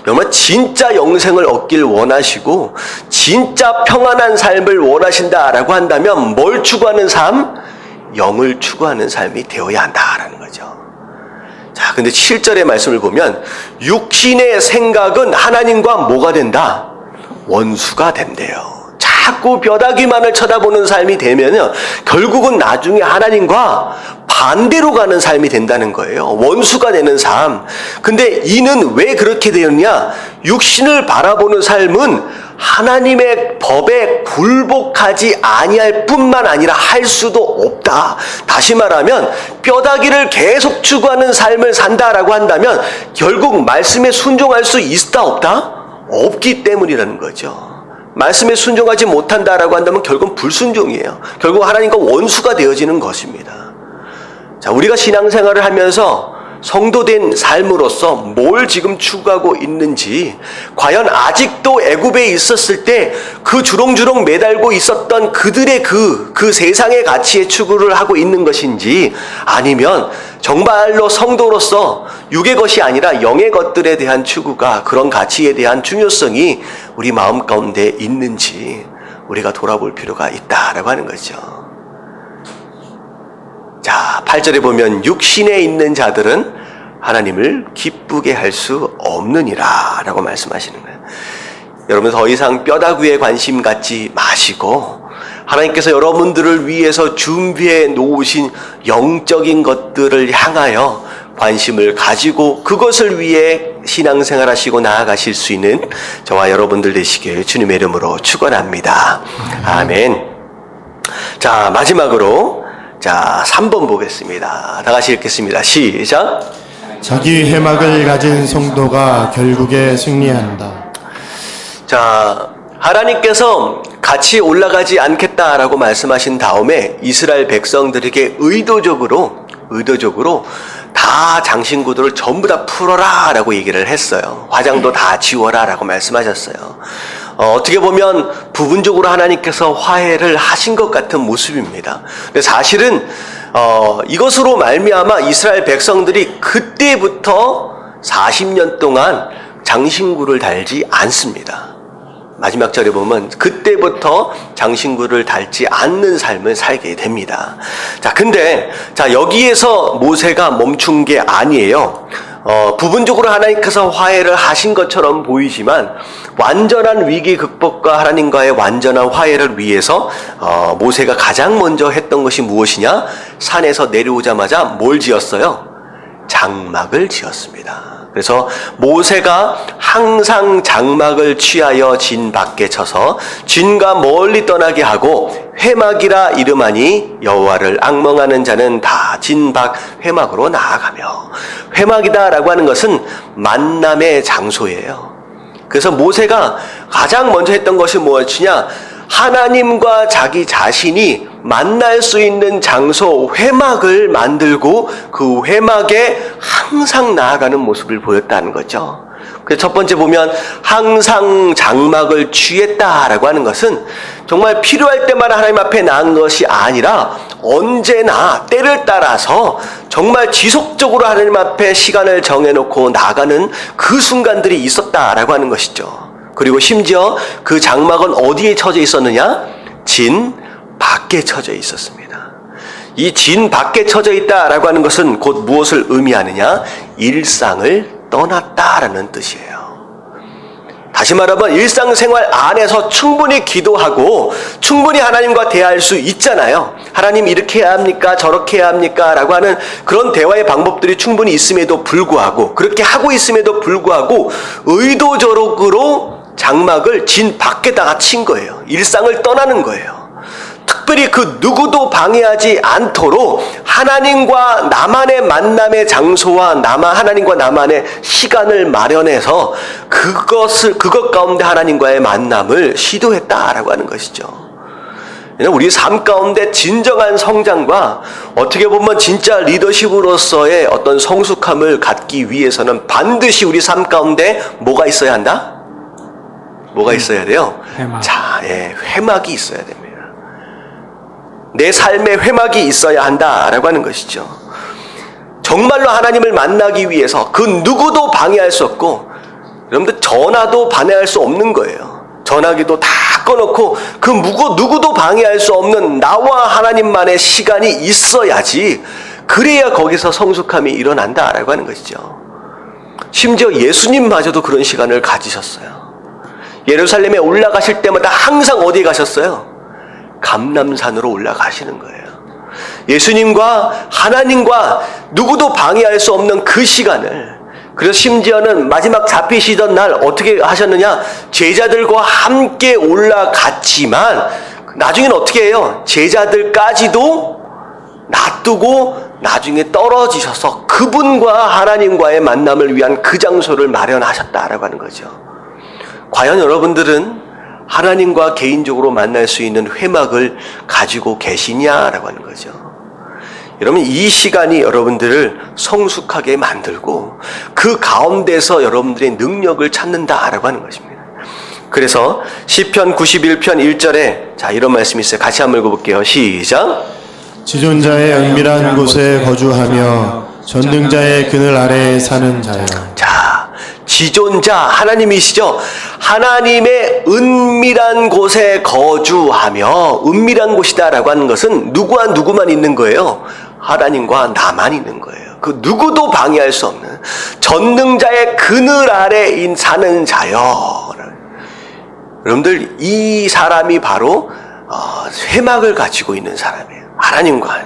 여러분, 진짜 영생을 얻길 원하시고 진짜 평안한 삶을 원하신다라고 한다면 뭘 추구하는 삶? 영을 추구하는 삶이 되어야 한다라는 거죠. 자, 근데 7절의 말씀을 보면 육신의 생각은 하나님과 뭐가 된다? 원수가 된대요. 자꾸 뼈다귀만을 쳐다보는 삶이 되면은 결국은 나중에 하나님과 반대로 가는 삶이 된다는 거예요. 원수가 되는 삶. 근데 이는 왜 그렇게 되었냐? 육신을 바라보는 삶은 하나님의 법에 굴복하지 아니할 뿐만 아니라 할 수도 없다. 다시 말하면 뼈다귀를 계속 추구하는 삶을 산다라고 한다면 결국 말씀에 순종할 수 있다 없다? 없기 때문이라는 거죠. 말씀에 순종하지 못한다라고 한다면 결국은 불순종이에요. 결국 하나님과 원수가 되어지는 것입니다. 자, 우리가 신앙생활을 하면서 성도된 삶으로서 뭘 지금 추구하고 있는지, 과연 아직도 애굽에 있었을 때 그 주렁주렁 매달고 있었던 그들의 그 세상의 가치에 추구를 하고 있는 것인지, 아니면 정말로 성도로서 육의 것이 아니라 영의 것들에 대한 추구가, 그런 가치에 대한 중요성이 우리 마음 가운데 있는지 우리가 돌아볼 필요가 있다라고 하는 거죠. 자, 8절에 보면 육신에 있는 자들은 하나님을 기쁘게 할 수 없느니라 라고 말씀하시는 거예요. 여러분, 더 이상 뼈다귀에 관심 갖지 마시고 하나님께서 여러분들을 위해서 준비해 놓으신 영적인 것들을 향하여 관심을 가지고 그것을 위해 신앙생활 하시고 나아가실 수 있는 저와 여러분들 되시길 주님의 이름으로 축원합니다. 아멘. 자, 마지막으로 3번 보겠습니다. 다 같이 읽겠습니다. 시작. 자기 회막을 가진 성도가 결국에 승리한다. 자, 하나님께서 같이 올라가지 않겠다라고 말씀하신 다음에 이스라엘 백성들에게 의도적으로 다 장신구들을 전부 다 풀어라 라고 얘기를 했어요. 화장도 다 지워라 라고 말씀하셨어요. 어떻게 보면 부분적으로 하나님께서 화해를 하신 것 같은 모습입니다. 근데 사실은 이것으로 말미암아 이스라엘 백성들이 그때부터 40년 동안 장신구를 달지 않습니다. 마지막 절에 보면 그때부터 장신구를 달지 않는 삶을 살게 됩니다. 자, 근데 여기에서 모세가 멈춘 게 아니에요. 부분적으로 하나님께서 화해를 하신 것처럼 보이지만 완전한 위기 극복과 하나님과의 완전한 화해를 위해서 모세가 가장 먼저 했던 것이 무엇이냐? 산에서 내려오자마자 뭘 지었어요? 장막을 지었습니다. 그래서 모세가 항상 장막을 취하여 진 밖에 쳐서 진과 멀리 떠나게 하고 회막이라 이름하니 여호와를 앙망하는 자는 다 진 밖 회막으로 나아가며, 회막이다라고 하는 것은 만남의 장소예요. 그래서 모세가 가장 먼저 했던 것이 무엇이냐? 하나님과 자기 자신이 만날 수 있는 장소 회막을 만들고 그 회막에 항상 나아가는 모습을 보였다는 거죠. 그래서 첫 번째 보면 항상 장막을 취했다라고 하는 것은 정말 필요할 때마다 하나님 앞에 나간 것이 아니라 언제나 때를 따라서 정말 지속적으로 하나님 앞에 시간을 정해놓고 나가는 그 순간들이 있었다라고 하는 것이죠. 그리고 심지어 그 장막은 어디에 처져 있었느냐? 진 밖에 처져 있었습니다. 이 진 밖에 처져 있다라고 하는 것은 곧 무엇을 의미하느냐? 일상을 떠났다라는 뜻이에요. 다시 말하면 일상생활 안에서 충분히 기도하고 충분히 하나님과 대화할 수 있잖아요. 하나님 이렇게 해야 합니까? 저렇게 해야 합니까? 라고 하는 그런 대화의 방법들이 충분히 있음에도 불구하고, 그렇게 하고 있음에도 불구하고 의도적으로 장막을 진 밖에다가 친 거예요. 일상을 떠나는 거예요. 특별히 그 누구도 방해하지 않도록 하나님과 나만의 만남의 장소와 하나님과 나만의 시간을 마련해서 그것 가운데 하나님과의 만남을 시도했다라고 하는 것이죠. 우리 삶 가운데 진정한 성장과 어떻게 보면 진짜 리더십으로서의 어떤 성숙함을 갖기 위해서는 반드시 우리 삶 가운데 뭐가 있어야 한다? 뭐가 있어야 돼요? 회막. 회막이 있어야 됩니다. 내 삶에 회막이 있어야 한다라고 하는 것이죠. 정말로 하나님을 만나기 위해서 그 누구도 방해할 수 없고, 여러분들 전화도 방해할 수 없는 거예요. 전화기도 다 꺼놓고 그 누구도 방해할 수 없는 나와 하나님만의 시간이 있어야지, 그래야 거기서 성숙함이 일어난다라고 하는 것이죠. 심지어 예수님마저도 그런 시간을 가지셨어요. 예루살렘에 올라가실 때마다 항상 어디에 가셨어요? 감람산으로 올라가시는 거예요. 예수님과 하나님과 누구도 방해할 수 없는 그 시간을, 그래서 심지어는 마지막 잡히시던 날 어떻게 하셨느냐? 제자들과 함께 올라갔지만 나중에는 어떻게 해요? 제자들까지도 놔두고 나중에 떨어지셔서 그분과 하나님과의 만남을 위한 그 장소를 마련하셨다라고 하는 거죠. 과연 여러분들은 하나님과 개인적으로 만날 수 있는 회막을 가지고 계시냐라고 하는 거죠. 여러분, 이 시간이 여러분들을 성숙하게 만들고 그 가운데서 여러분들의 능력을 찾는다라고 하는 것입니다. 그래서 시편 91편 1절에 이런 말씀이 있어요. 같이 한번 읽어볼게요. 시작. 지존자의 은밀한 곳에 거주하며 전능자의 그늘 아래에 사는 자여. 지존자 하나님이시죠. 하나님의 은밀한 곳에 거주하며, 은밀한 곳이다라고 하는 것은 누구와 누구만 있는 거예요? 하나님과 나만 있는 거예요. 그 누구도 방해할 수 없는 전능자의 그늘 아래 사는 자여. 여러분들, 이 사람이 바로 회막을 가지고 있는 사람이에요. 하나님과.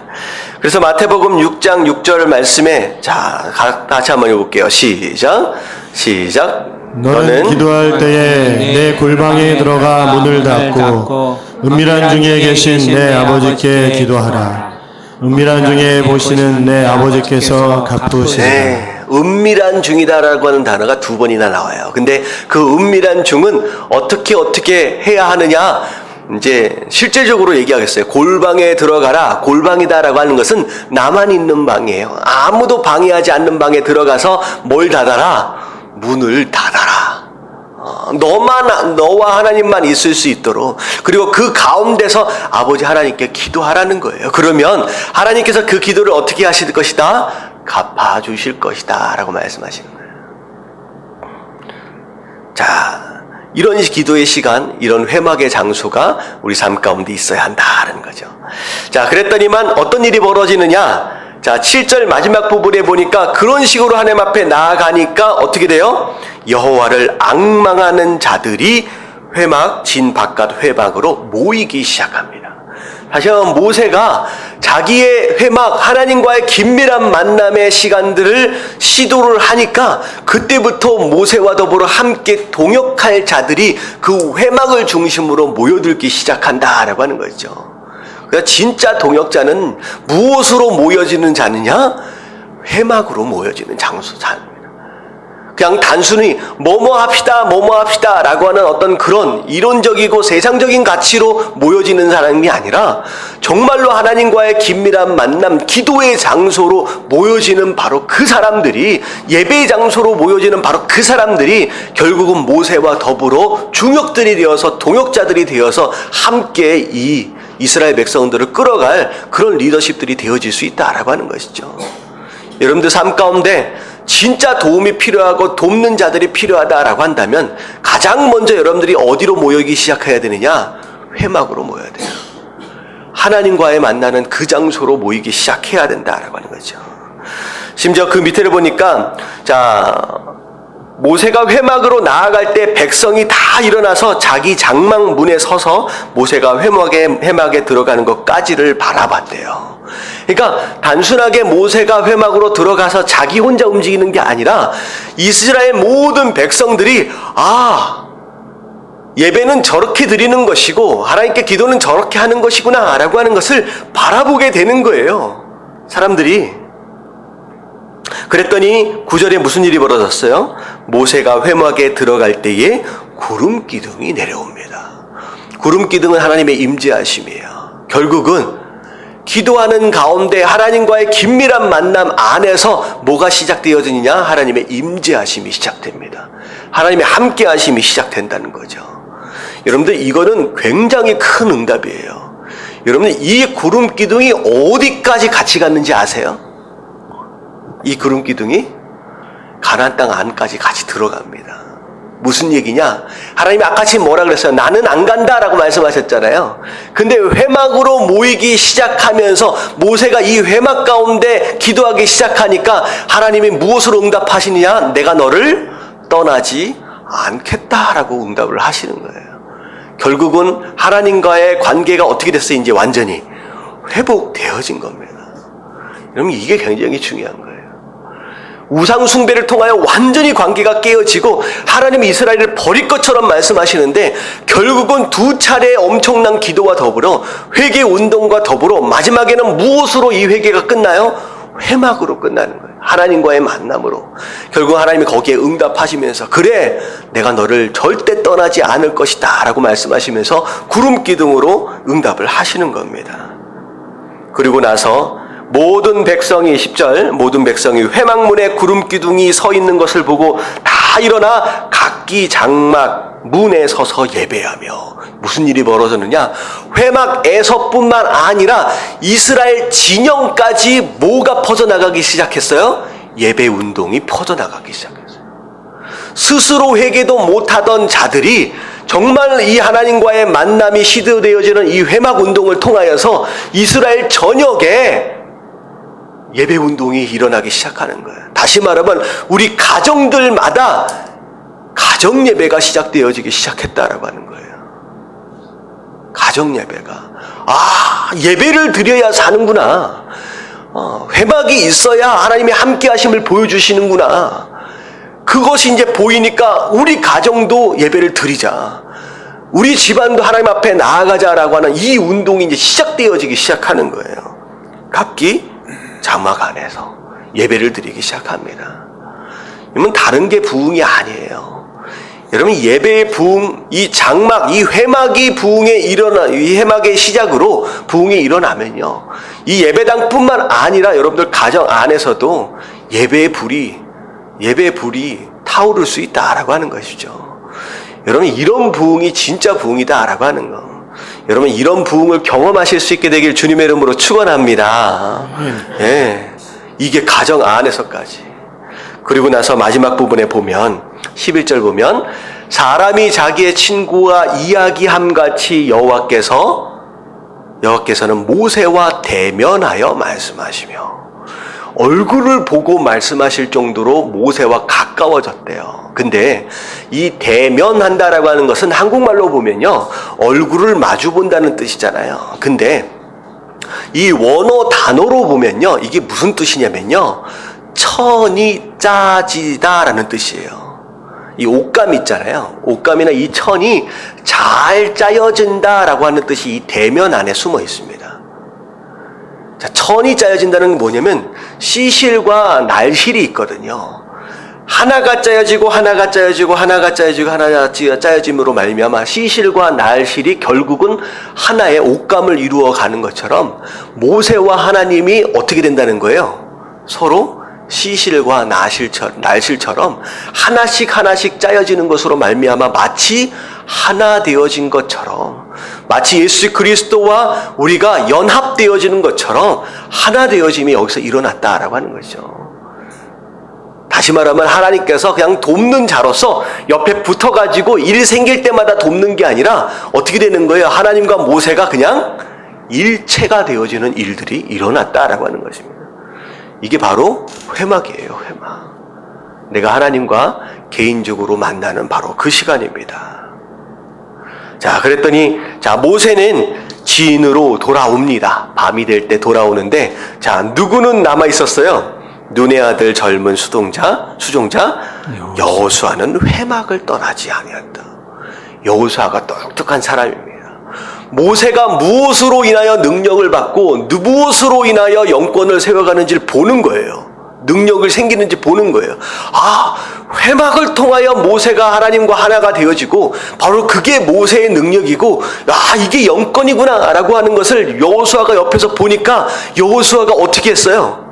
그래서 마태복음 6장 6절 말씀에 같이 한번 읽어볼게요. 시작. 시작. 너는 기도할 때에 내 골방에 들어가 문을 닫고 은밀한 중에 계신 내 아버지께 기도하라. 은밀한 중에 보시는 내 아버지께서 갚으시리라. 네, 은밀한 중이다라고 하는 단어가 2번이나 나와요. 근데 그 은밀한 중은 어떻게 해야 하느냐? 이제 실제적으로 얘기하겠어요. 골방에 들어가라. 골방이다라고 하는 것은 나만 있는 방이에요. 아무도 방해하지 않는 방에 들어가서 뭘 닫아라? 문을 닫아라. 너와 하나님만 있을 수 있도록, 그리고 그 가운데서 아버지 하나님께 기도하라는 거예요. 그러면 하나님께서 그 기도를 어떻게 하실 것이다? 갚아주실 것이다 라고 말씀하시는 거예요. 자, 이런 기도의 시간, 이런 회막의 장소가 우리 삶 가운데 있어야 한다는 거죠. 자, 그랬더니만 어떤 일이 벌어지느냐? 자, 7절 마지막 부분에 보니까 그런 식으로 하나님 앞에 나아가니까 어떻게 돼요? 여호와를 앙망하는 자들이 회막 진 바깥 회막으로 모이기 시작합니다. 다시 한번 모세가 자기의 회막, 하나님과의 긴밀한 만남의 시간들을 시도를 하니까 그때부터 모세와 더불어 함께 동역할 자들이 그 회막을 중심으로 모여들기 시작한다라고 하는 거죠. 그러니까 진짜 동역자는 무엇으로 모여지는 자느냐? 회막으로 모여지는 장소자입니다. 그냥 단순히 뭐뭐 합시다 라고 하는 어떤 그런 이론적이고 세상적인 가치로 모여지는 사람이 아니라 정말로 하나님과의 긴밀한 만남, 기도의 장소로 모여지는 바로 그 사람들이, 예배의 장소로 모여지는 바로 그 사람들이 결국은 모세와 더불어 중역들이 되어서, 동역자들이 되어서 함께 이 이스라엘 백성들을 끌어갈 그런 리더십들이 되어질 수 있다라고 하는 것이죠. 여러분들 삶 가운데 진짜 도움이 필요하고 돕는 자들이 필요하다라고 한다면 가장 먼저 여러분들이 어디로 모이기 시작해야 되느냐? 회막으로 모여야 돼요. 하나님과의 만나는 그 장소로 모이기 시작해야 된다라고 하는 거죠. 심지어 그 밑에를 보니까, 자, 모세가 회막으로 나아갈 때 백성이 다 일어나서 자기 장막 문에 서서 모세가 회막에 들어가는 것까지를 바라봤대요. 그러니까 단순하게 모세가 회막으로 들어가서 자기 혼자 움직이는 게 아니라 이스라엘 모든 백성들이 예배는 저렇게 드리는 것이고 하나님께 기도는 저렇게 하는 것이구나 라고 하는 것을 바라보게 되는 거예요, 사람들이. 그랬더니 9절에 무슨 일이 벌어졌어요? 모세가 회막에 들어갈 때에 구름 기둥이 내려옵니다. 구름 기둥은 하나님의 임재하심이에요. 결국은 기도하는 가운데 하나님과의 긴밀한 만남 안에서 뭐가 시작되어지느냐? 하나님의 임재하심이 시작됩니다. 하나님의 함께하심이 시작된다는 거죠. 여러분들, 이거는 굉장히 큰 응답이에요. 여러분들, 이 구름 기둥이 어디까지 같이 갔는지 아세요? 이 구름 기둥이 가나안 땅 안까지 같이 들어갑니다. 무슨 얘기냐? 하나님이 아까 지금 뭐라 그랬어요? 나는 안 간다라고 말씀하셨잖아요. 근데 회막으로 모이기 시작하면서 모세가 이 회막 가운데 기도하기 시작하니까 하나님이 무엇으로 응답하시느냐? 내가 너를 떠나지 않겠다라고 응답을 하시는 거예요. 결국은 하나님과의 관계가 어떻게 됐어요? 이제 완전히 회복되어진 겁니다. 여러분, 이게 굉장히 중요한 거예요. 우상 숭배를 통하여 완전히 관계가 깨어지고 하나님이 이스라엘을 버릴 것처럼 말씀하시는데 결국은 2차례의 엄청난 기도와 더불어 회개 운동과 더불어 마지막에는 무엇으로 이 회개가 끝나요? 회막으로 끝나는 거예요. 하나님과의 만남으로. 결국 하나님이 거기에 응답하시면서 그래, 내가 너를 절대 떠나지 않을 것이다 라고 말씀하시면서 구름 기둥으로 응답을 하시는 겁니다. 그리고 나서 모든 백성이, 10절, 모든 백성이 회막문에 구름 기둥이 서 있는 것을 보고 다 일어나 각기 장막 문에 서서 예배하며. 무슨 일이 벌어졌느냐? 회막에서뿐만 아니라 이스라엘 진영까지 뭐가 퍼져나가기 시작했어요? 예배 운동이 퍼져나가기 시작했어요. 스스로 회개도 못하던 자들이 정말 이 하나님과의 만남이 시도되어지는 이 회막 운동을 통하여서 이스라엘 전역에 예배 운동이 일어나기 시작하는 거예요. 다시 말하면 우리 가정들마다 가정 예배가 시작되어지기 시작했다라고 하는 거예요. 가정 예배가. 예배를 드려야 사는구나. 회막이 있어야 하나님의 함께 하심을 보여주시는구나. 그것이 이제 보이니까 우리 가정도 예배를 드리자, 우리 집안도 하나님 앞에 나아가자라고 하는 이 운동이 이제 시작되어지기 시작하는 거예요. 각기 장막 안에서 예배를 드리기 시작합니다. 이건 다른 게 부흥이 아니에요. 여러분, 예배의 부흥, 이 장막, 이 회막이 이 회막의 시작으로 부흥이 일어나면요, 이 예배당뿐만 아니라 여러분들 가정 안에서도 예배의 불이 타오를 수 있다라고 하는 것이죠. 여러분, 이런 부흥이 진짜 부흥이다라고 하는 거. 여러분, 이런 부흥을 경험하실 수 있게 되길 주님의 이름으로 축원합니다. 예, 이게 가정 안에서까지. 그리고 나서 마지막 부분에 보면 11절 보면 사람이 자기의 친구와 이야기함같이 여호와께서는 모세와 대면하여 말씀하시며, 얼굴을 보고 말씀하실 정도로 모세와 가까워졌대요. 근데 이 대면한다라고 하는 것은 한국말로 보면요, 얼굴을 마주 본다는 뜻이잖아요. 근데 이 원어 단어로 보면요, 이게 무슨 뜻이냐면요, 천이 짜지다라는 뜻이에요. 이 옷감 있잖아요. 옷감이나 이 천이 잘 짜여진다라고 하는 뜻이 이 대면 안에 숨어 있습니다. 자, 천이 짜여진다는 게 뭐냐면 시실과 날실이 있거든요. 하나가 짜여지고 하나가 짜여지고 하나가 짜여지고 하나가 짜여짐으로 말미암아 시실과 날실이 결국은 하나의 옷감을 이루어가는 것처럼 모세와 하나님이 어떻게 된다는 거예요? 서로 시실과 날실처럼 하나씩 짜여지는 것으로 말미암아 마치 하나 되어진 것처럼, 마치 예수 그리스도와 우리가 연합되어지는 것처럼 하나 되어짐이 여기서 일어났다라고 하는 거죠. 다시 말하면 하나님께서 그냥 돕는 자로서 옆에 붙어가지고 일 생길 때마다 돕는 게 아니라 어떻게 되는 거예요? 하나님과 모세가 그냥 일체가 되어지는 일들이 일어났다라고 하는 것입니다. 이게 바로 회막이에요, 회막. 내가 하나님과 개인적으로 만나는 바로 그 시간입니다. 자, 그랬더니, 자, 모세는 진으로 돌아옵니다. 밤이 될 때 돌아오는데, 자, 누구는 남아 있었어요? 눈의 아들 젊은 수종자 여호수아는 회막을 떠나지 아니었다. 여호수아가 똑똑한 사람입니다. 모세가 무엇으로 인하여 능력을 받고 무엇으로 인하여 영권을 세워가는지를 보는 거예요. 능력을 생기는지 보는 거예요. 아, 회막을 통하여 모세가 하나님과 하나가 되어지고 바로 그게 모세의 능력이고, 아, 이게 영권이구나 라고 하는 것을 여호수아가 옆에서 보니까 여호수아가 어떻게 했어요?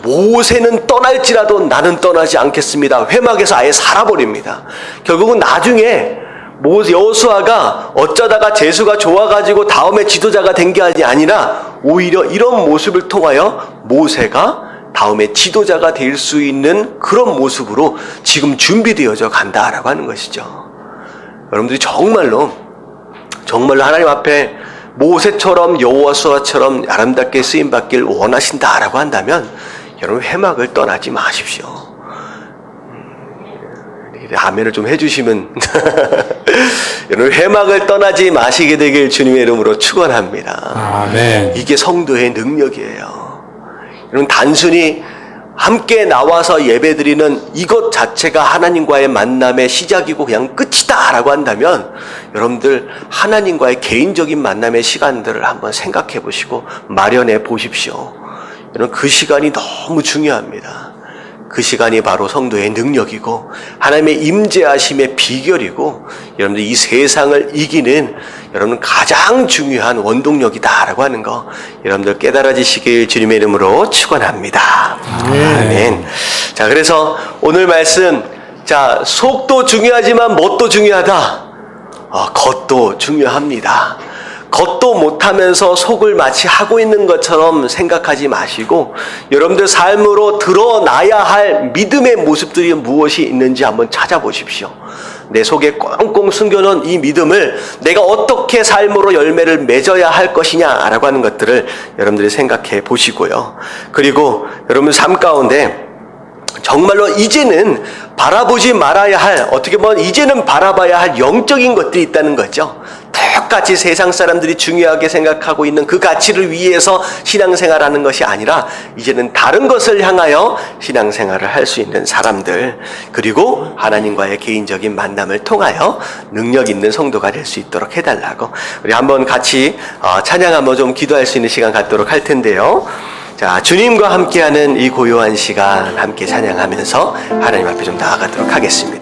모세는 떠날지라도 나는 떠나지 않겠습니다. 회막에서 아예 살아버립니다. 결국은 나중에 여호수아가 어쩌다가 재수가 좋아가지고 다음에 지도자가 된 게 아니라 오히려 이런 모습을 통하여 모세가 다음에 지도자가 될 수 있는 그런 모습으로 지금 준비되어져 간다라고 하는 것이죠. 여러분들이 정말로 하나님 앞에 모세처럼 여호수아처럼 아름답게 쓰임받길 원하신다라고 한다면 여러분, 회막을 떠나지 마십시오. 아멘을 좀 해주시면 여러분, 회막을 떠나지 마시게 되길 주님의 이름으로 축원합니다. 아멘. 이게 성도의 능력이에요. 여러분, 단순히 함께 나와서 예배드리는 이것 자체가 하나님과의 만남의 시작이고 그냥 끝이다 라고 한다면 여러분들 하나님과의 개인적인 만남의 시간들을 한번 생각해 보시고 마련해 보십시오. 여러분, 그 시간이 너무 중요합니다. 그 시간이 바로 성도의 능력이고 하나님의 임재하심의 비결이고 여러분들 이 세상을 이기는 여러분 가장 중요한 원동력이다라고 하는 거 여러분들 깨달아지시길 주님의 이름으로 축원합니다. 아멘. 자, 그래서 오늘 말씀, 자, 속도 중요하지만 뭣도 중요하다. 겉도 중요합니다. 겉도 못하면서 속을 마치 하고 있는 것처럼 생각하지 마시고 여러분들 삶으로 드러나야 할 믿음의 모습들이 무엇이 있는지 한번 찾아보십시오. 내 속에 꽁꽁 숨겨놓은 이 믿음을 내가 어떻게 삶으로 열매를 맺어야 할 것이냐라고 하는 것들을 여러분들이 생각해 보시고요. 그리고 여러분 삶 가운데 정말로 이제는 바라보지 말아야 할, 어떻게 보면 이제는 바라봐야 할 영적인 것들이 있다는 거죠. 똑같이 세상 사람들이 중요하게 생각하고 있는 그 가치를 위해서 신앙생활하는 것이 아니라 이제는 다른 것을 향하여 신앙생활을 할 수 있는 사람들, 그리고 하나님과의 개인적인 만남을 통하여 능력 있는 성도가 될 수 있도록 해달라고, 우리 한번 같이 찬양하며 좀 기도할 수 있는 시간 갖도록 할 텐데요. 자, 주님과 함께하는 이 고요한 시간 함께 찬양하면서 하나님 앞에 좀 나아가도록 하겠습니다.